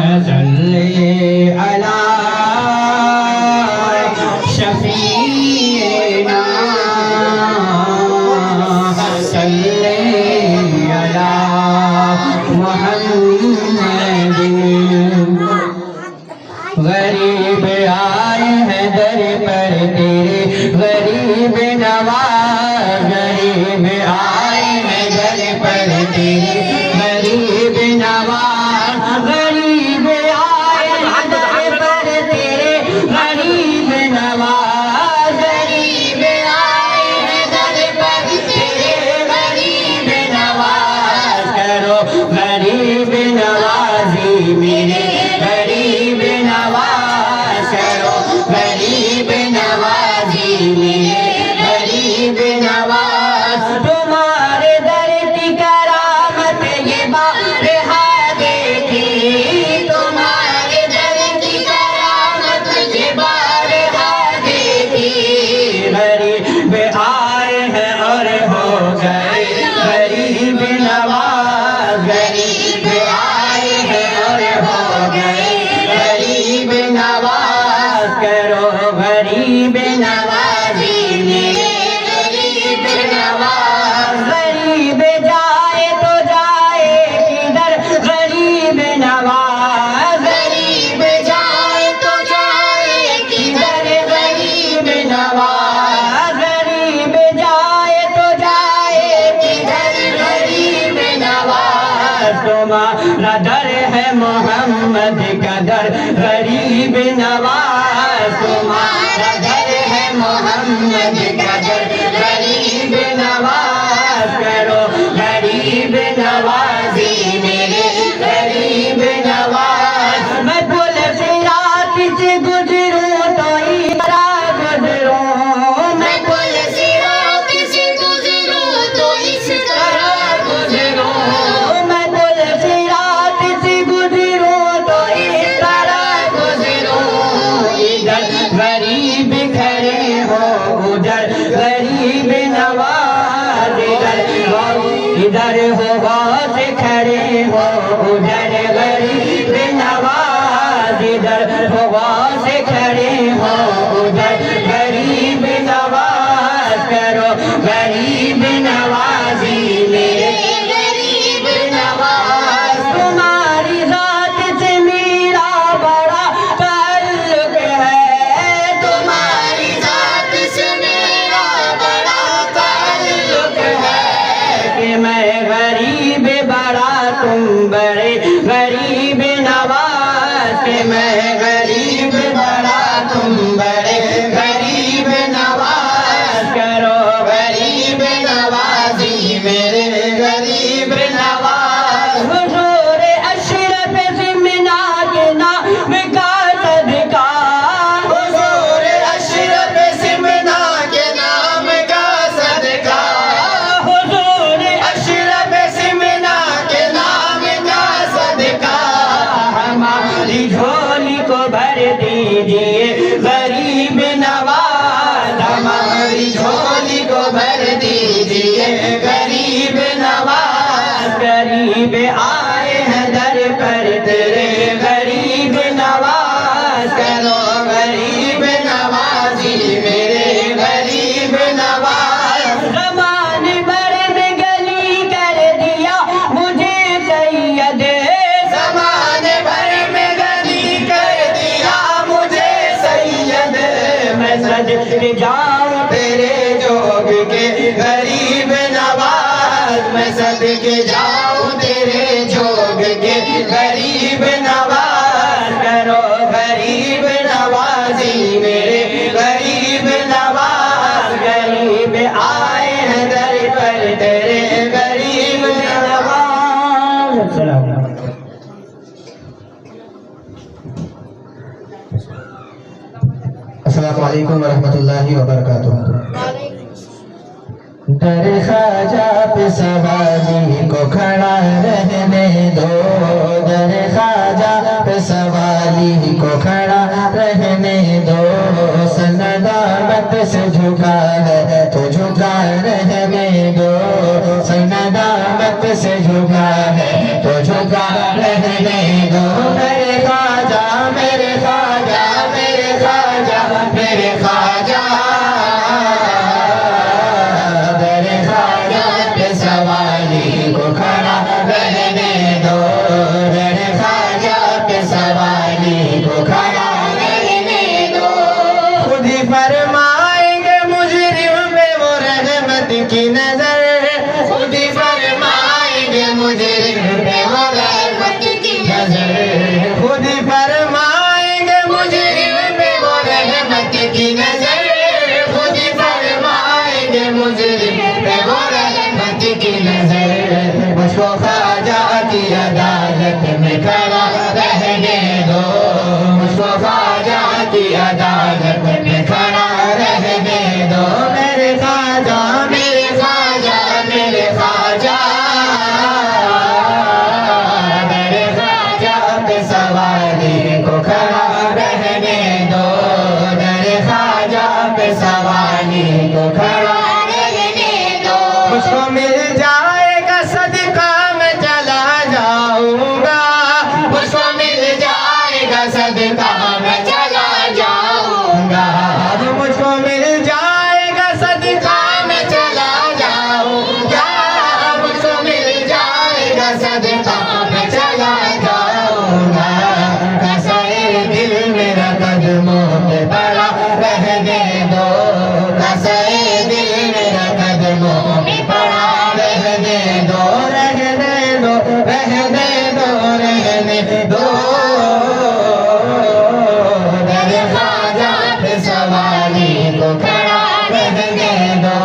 सल्ले अला शफीना सल्ले अला मुहम्मदिन। गरीब आए हैं दर पर तेरे गरीब नवाज, गरीब आए हैं दर पर तेरे गरीब नवाज, गरीब आए हैं दर पर तेरे गरीब नवाज, गरीब आए हैं दर पर तेरे गरीब नवाज। करो गरीब नवाजी मेरे गरीब नवाज, करो गरीब नवाजी मेरे गरीब नवाज। तुम्हारे दर की करामत ये बारहा देखी, तुम्हारे दर की करामत ये बारहा देखी। गरीब आए हैं और हो गए गरीब नवाज, गरीब आए हैं और हो गए गरीब नवाज। करो गरीब नवाजी मेरे गरीब नवाज। गरीब जाए तो जाए किधर गरीब नवाज, गरीब जाए तो जाए किधर गरीब नवाज, गरीब जाए तो जाए किधर गरीब नवाज। तुम्हारा दर है मोहम्मद का दर गरीब नवाज, तुम्हारा दर है मोहम्मद का दर गरीब नवाज। करो गरीब नवाजी मेरे गरीब नवाज। मैं पुल सिरात से गुजरूं तो इधरा गुजरूं, मैं पुल सिरात से गुजरूं तो इस तरह गुजरूं, मैं पुल सिरात से गुजरूं तो इस तरह गुजरूं। इधर गरीब खड़े हो उधर गरीब नवाज, इधर हो बहुत खड़े हो उधर गरीब नवाज, इधर हो बहुत खड़े हो उधर गरीब नवाज। करो गरीब नवाजी मेरे गरीब नवाज। तुम्हारी जात से मेरा बड़ा ताल्लुक है, तुम्हारी जात से मेरा बड़ा ताल्लुक है। कि मैं गरीब बड़ा तुम बड़े गरीब नवाज, कि मैं गरीब बड़ा तुम बड़े गरीब नवाज। करो गरीब नवाजी मेरे गरीब नवाज। हुजूर अशरफ ज़िमना के नाम का सदका, हुजूर अशरफ ज़िमना के नाम का सदका, हुजूर अशरफ ज़िमना के नाम का सदका। हमारी झोली को भर दीजिए गरीब नवाज, हमारी झोली को भर दीजिए गरीब नवाज। गरीब आए हैं दर पर तेरे गरीब नवाज। करो गरीब नवाजी मेरे गरीब नवाज। ज़मान भर में गली कर दिया मुझे सैयद, ज़मान भर में गली कर दिया मुझे सैयद। मैं सज जाऊं तेरे जोग के गरीब नवाज, मैं सदके जाऊं तेरे जोग के गरीब नवाज। करो गरीब नवाजी मेरे गरीब नवाज। गरीब आए हैं दर पर तेरे गरीब नवाज। अस्सलामु अलैकुम वरहमतुल्लाहि वबरकातुह। दर ख्वाजा पे सवाली को खड़ा रहने दो, दर ख्वाजा पे सवाली को खड़ा रहने दो। सनदामत से झुका है तो झुका रहने दो, सनदामत से झुका है तो झुका रहने दो। खुद फरमाएंगे मुजरिम पे वो रहमत की नजर, खुद फरमाएंगे मुजरिम पे वो रहमत की नजर। मुझको ख्वाजा की अदालत में खड़ा रहने दो, मुझको ख्वाजा की अदालत में खड़ा रहने दो। मेरे ख्वाजा मेरे ख्वाजा मेरे ख्वाजा, मेरे ख्वाजा पे सवाली को खड़ा रहने दो, मेरे ख्वाजा पे सवाली को खड़ा रहने दो। मुझको मिल जाएगा सदका मैं चला जाऊंगा, मुझको मिल जाएगा सदका मैं चला जाऊंगा, मुझको मिल जाएगा सदका मैं चला जाऊंगा, मुझको मिल जाएगा सदका मैं चला जाऊंगा। कसाए दिल मेरा कदमों पे पड़ा रहने दो, कसाए दिल मेरा कदमों पे पड़ा रहने दो, रहने दो रहने दो रहने दो। मेरे ख्वाजा पे सवाली को खड़ा रहने दो,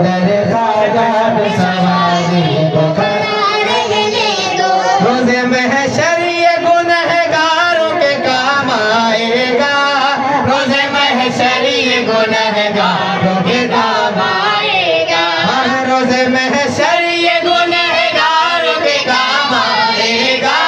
मेरे ख्वाजा पे सवाली को खड़ा रहने दो। रोज़े महशर ये गुनहगारों के काम आएगा, रोज़े महशर ये गुनहगारों के काम आएगा, रोज़े महशर ये गुनहगारों के काम आएगा,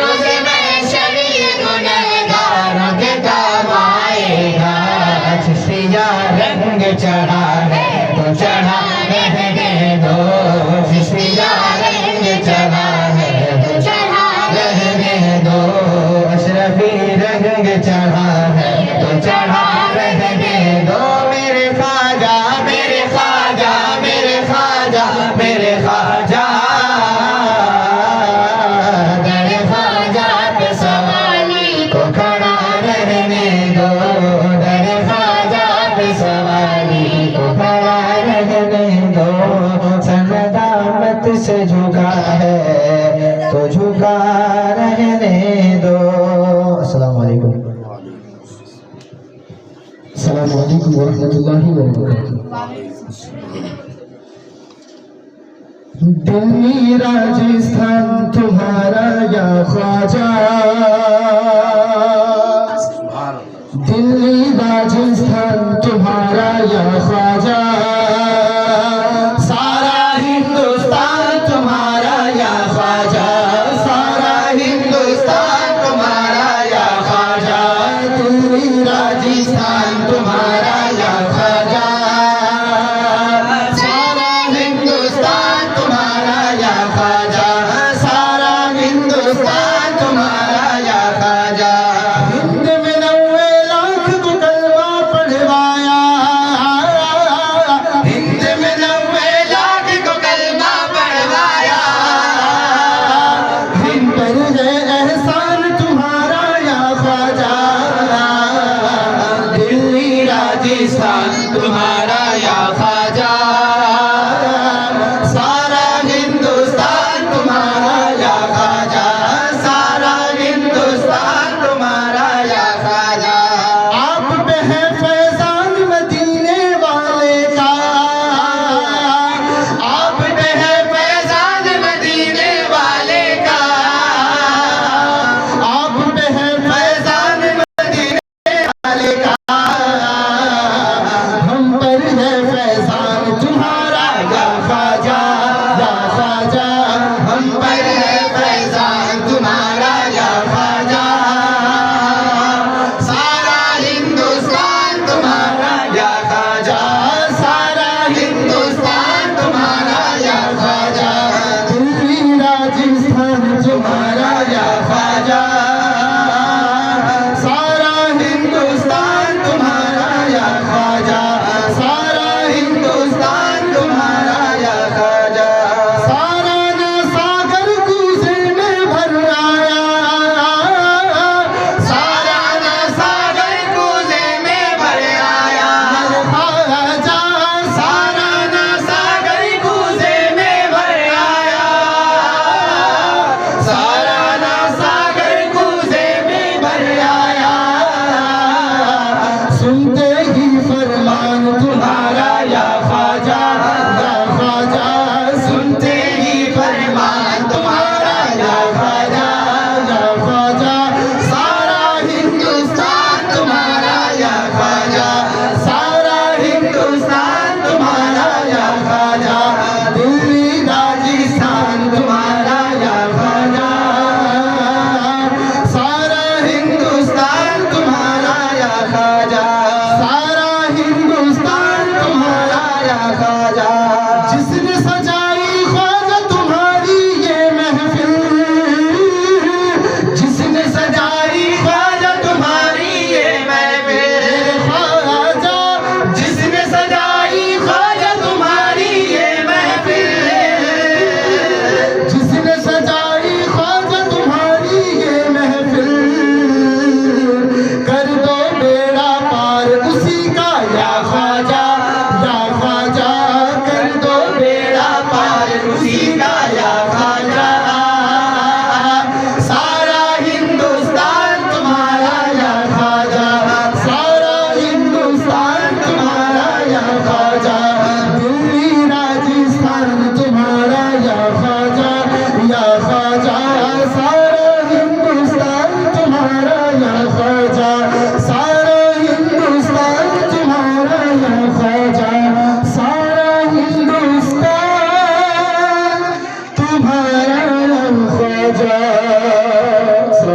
रोज़े महशर ये गुनहगारों के काम आएगा। चिश्तिया रंग चढ़ा है तो चढ़ा रहने दो, चिश्तिया रंग चढ़ा है तो चढ़ा रहने दो, अशरफी रंग चढ़ा है तो चढ़ा रहने दो। मेरे ख्वाजा मेरे ख्वाजा मेरे ख्वाजा मेरे ख्वाजा, मेरे ख्वाजा पे सवाली को खड़ा रहने दो, मेरे ख्वाजा पे सवाली को खड़ा रहने दो। सनदामत से झुका है तो झुका रहने दो। अस्सलाम वालेकुम। अस्सलाम वालेकुम वरहमतुल्लाहि वबरकातुहू। दिल्ली राजस्थान तुम्हारा या ख्वाजा, दिल्ली राजस्थान तुम्हारा या ख्वाजा, सारा हिंदुस्तान तुम्हारा या ख्वाजा, सारा हिंदुस्तान तुम्हारा या ख्वाजा, दिल्ली राजस्थान तुम्हारा या ख्वाजा, सारा हिंदुस्तान तुम्हारा या ख्वाजा, सारा हिंदुस्तान तुम्हारा या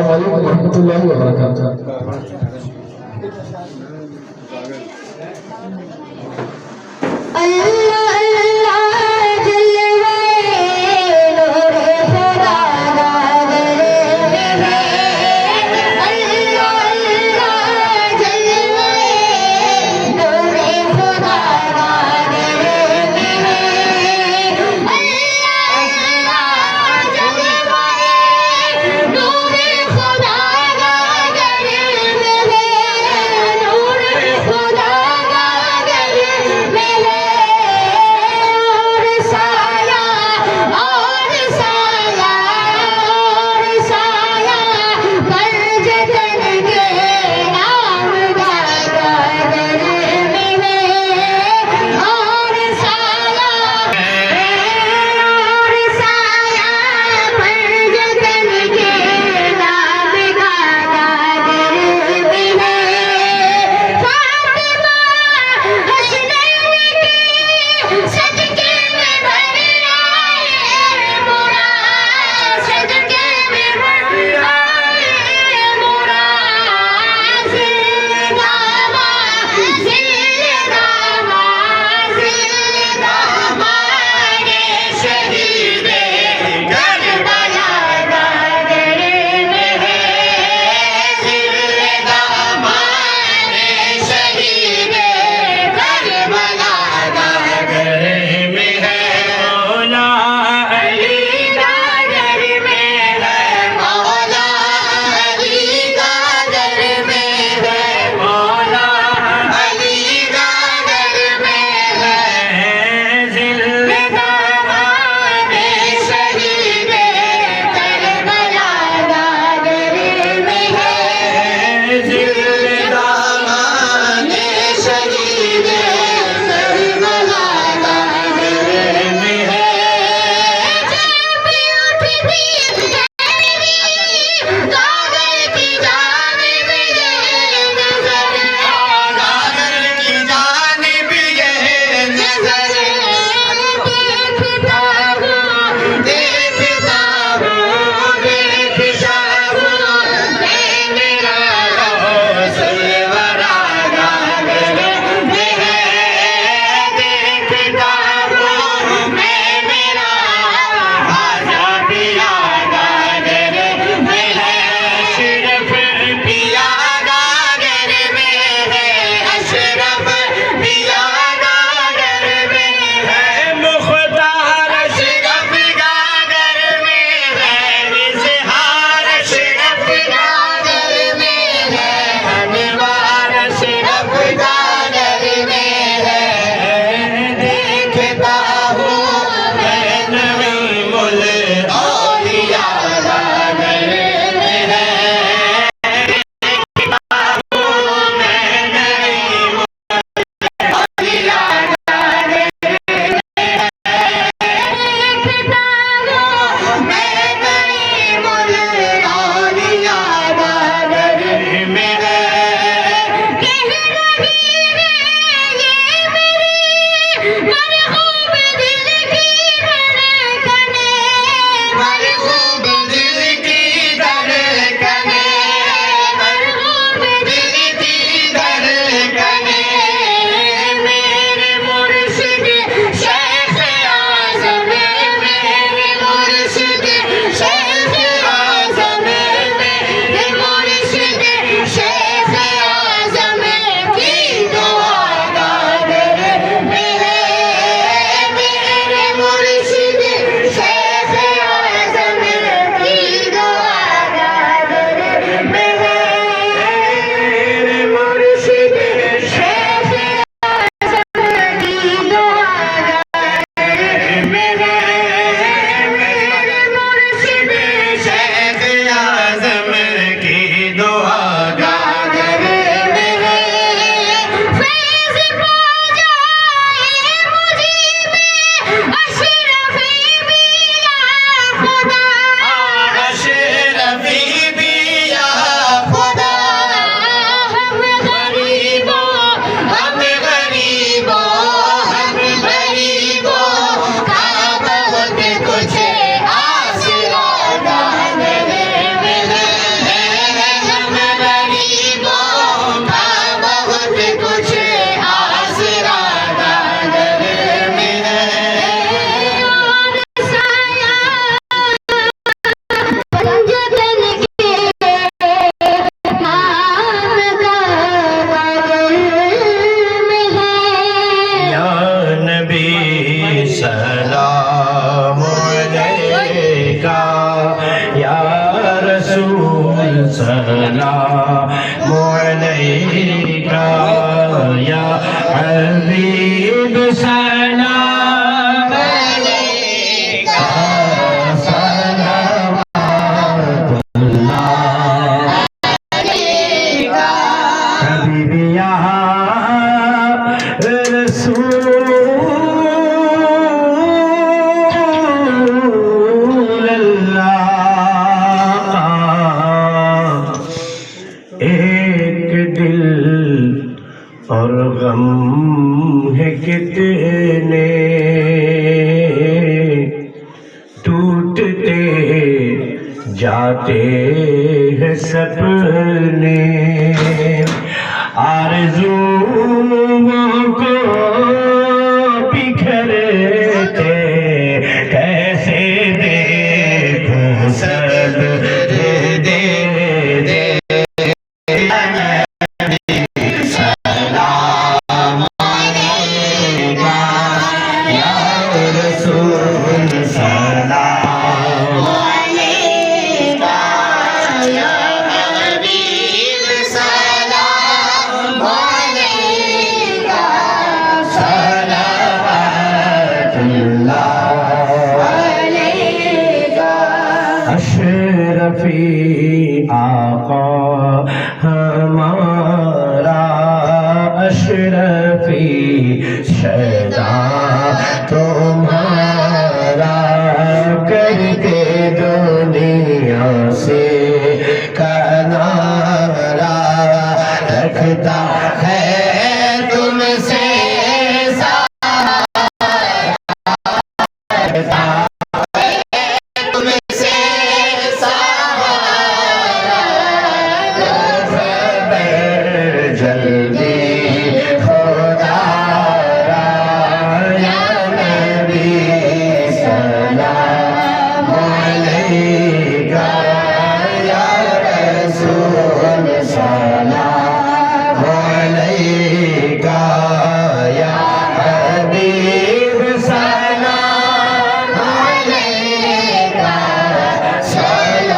अस्सलाम वालेकुम रहमतुल्लाहि व बरकातहू। सलाम अलैका या हबीब सलाम अलैका सलावतुल्लाह अलैका हबीबी या एक दिल और गम है कितने टूटते जाते हैं सपने आरज़ुओं को बिखरते कैसे देखूं सब दे दे सलाम अलैका या रसूल सलाम अलैका या हबीब सलाम अलैका सलावतुल्लाह अलैका अशरफी आका हमारा अशरफी शैदा तुम्हारा करके दुनिया से किनारा रखता है तुमसे सारा तुमसे सहारा जल्दी खुदा या नबी सलाम अलैका या रसूल सलाम अलैका या हबीब सलाम अलैका सलावतुल्लाह